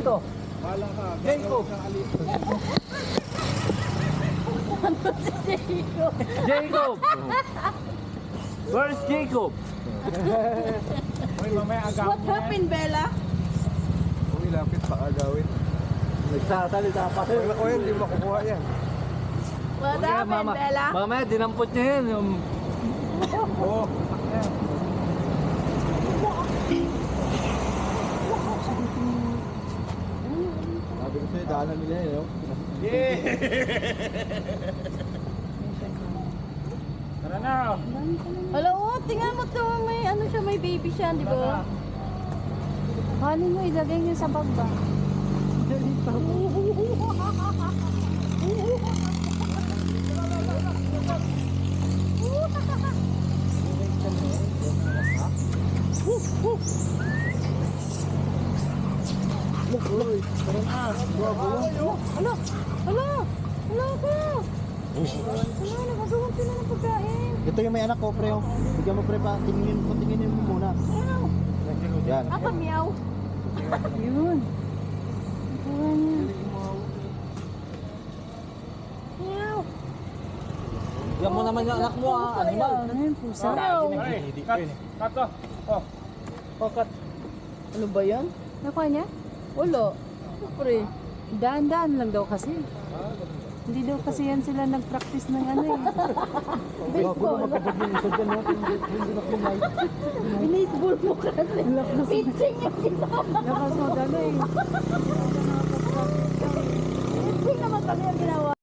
Ito. Bahala ka. Jacob. Jacob. Jacob. Where's Jacob? Uy, mamaya agawin What happened, Bella? Uy, lapit pa agawin. Nagsasalita pa. Uy, hindi makukuha yan. What happened, Bella? Mamaya dinampot niya yan. Yung... Oo. Sabi ko sa'yo, daanan nila yun, no? Yeah! Tara na! Hala, oh, tingnan mo to. May ano siya, may baby siya, di ba? Ano nyo, ilagay nyo sa bag ba? Dali pa. Hala, hala, hala ko. Hala, nagagawin sila ng pagkain. Ito yung may anak ko, pre. Oh. Bigyan mo, pre, pa. Tinginin mo muna. Meow. Yan. Apa, meow? Yun. Nakuha niya. Meow. Yan mo naman yung anak mo, animal. Ano yung pusa? Cut to. Oh. Oh, cut. Ano ba yan? Nakuha niya? Wala. Siyempre. Daan-daan lang daw kasi. Hindi daw kasi yan sila nag-practice ng ano eh. Baseball. Baseball mo kasi. Pitching yung ginawa. Lakas mo gano'n eh. Pitching naman kami ang ginawa.